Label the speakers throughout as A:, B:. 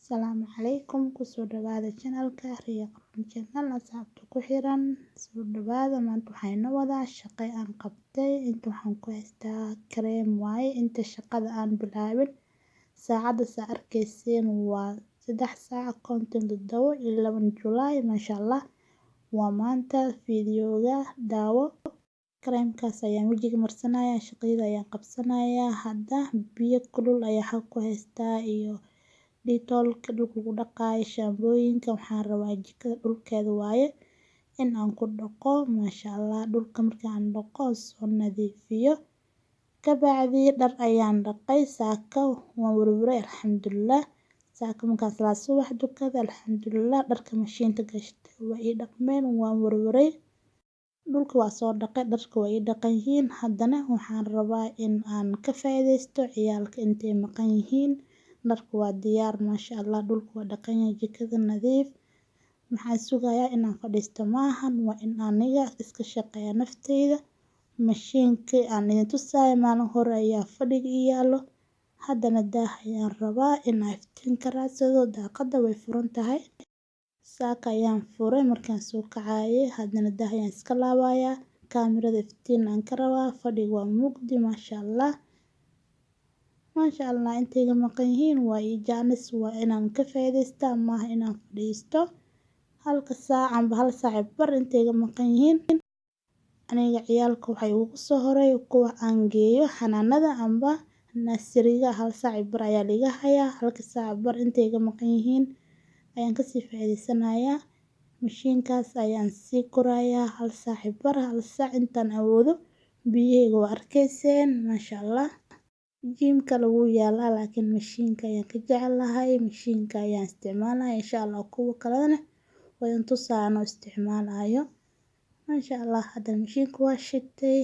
A: Asalaamu calaykum kusoo dhawaada channelka Riya Qurxin Channel asxaabta ku xiran soo dhawaada maanta waxaan inoo wadaa shaqo aan qabtay inta waxaan ku haystaa kareem waaye inta shaqada aan bilaabin saacada saa arkayseen waa 3:57 iyo 11 July maasha Allah waa maanta fiidiyowga daawo kareemkaas ayaan wajiga marsanayaa shaqada ayaan qabsanayaa hadda biyo kulul ayaa ku haystaa iyo dhulka lagu dhaqaayo shaambooyinka waxaan rabaa jikada dhulkeeda waaye in aan ku dhaqo maasha Allah dhulka marka aan dhaqo soo nadiifiyo kabacdi dhar ayaan dhaqay saaka waan warwaray alxamdulillah saaka markaas la subax dukada alxamdulillah dharka mashiinta gashtay waa ii dhaqmeen waan warwaray dhulka waa soo dhaqay dharka waa ii dhaqan yihiin haddana waxaan rabaa in aan ka faa'iideysto ciyaalka intay maqan yihiin dharku waa diyaar maasha Allah dhulku waa dhaqan yahay jikada nadiif maxaan sugayaa inaan fadhiisto maahan waa in aniga iska shaqeeya naftayda mashiinka aan idin tusayo maalin hore ayaa fadhiga ii yaalo haddana daah ayaan rabaa in aan iftiinka raadsado daaqada way furan tahay saaka ayaan furay markaan soo kacayay haddana daah ayaan iska laabayaa kaamirada iftiin aan ka rabaa fadhiga waa mugdi maasha Allah intayga maqan yihiin waa ii jaanis waa inaan ka faa'iideystaa maaha inaan fadhiisto halka saac amba hal saac bar intayga maqan yihiin aniga ciyaalka waxay ugu soo horay kuwa aan geeyo xanaanada amba nasiriga hal saac bar ayaa liga hayaa halka saac bar intayga maqan yihiin ayaan kasii faa'iideysanayaa mashiinkaas ayaan sii korayaa hal saac bar hal saac intaan awoodo biyahayga waa arkayseen maasha Allah jiimka lagu yaalaa laakiin mashiinka ayaan ka jecelahay mashiinka ayaan isticmaalayaa insha Allah kuwa kalena waan tusaano isticmaalayo maasha Allah hadda mashiinka waa shitay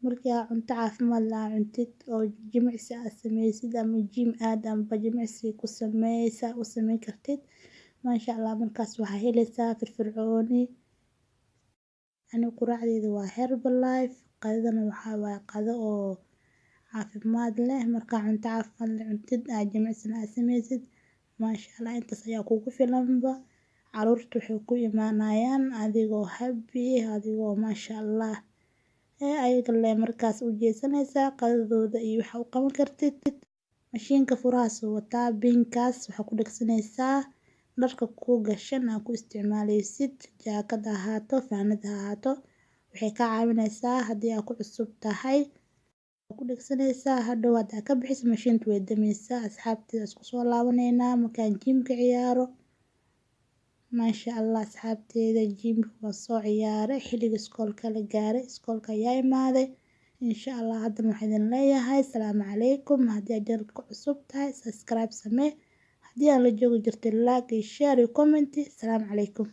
A: markii cunto caafimaad la cuntid oo jimicsi aad sameysid ama jiim aad amba jimicsi ku sameysa u sameyn kartid maasha Allah markaas waxaa helaysaa firfircooni ani quraacdeeda waa Herbalife qadadana waxaa waa qado oo caafimaad leh marka cunto caafimaad leh cuntid aad jimicsi aad sameysid maasha Allah intaas ayaa kugu filanba caruurtu waxay ku imaanayaan adigoo happy adigoo maasha Allah ayaga le markaas u jeesanaysaa qadadooda iyo waxa u qaban kartid mashiinka furahaas wataa binkaas waxaa ku dhagsanaysaa dharka ku gashan aad ku isticmaalaysid jaakad ahaato fanaanad ahaato waxay ka caawinaysaa haddii aad ku cusub tahay ku dhagsanaysaa hadhow hadda ka bixiso mashiinta way damaysaa asxaabteeda isku soo laabaneynaa markaan jiimka ciyaaro maasha Allah asxaabteeda jiimka waa soo ciyaaray xilliga iskoolka la gaaray iskoolka ayaa imaaday insha Allah haddana waxaan idin leeyahay salaamu calaykum haddii aad channelka ku cusub tahay subscribe samee haddii aan la joogi jirtay like iyo share iyo comment salaamu calaykum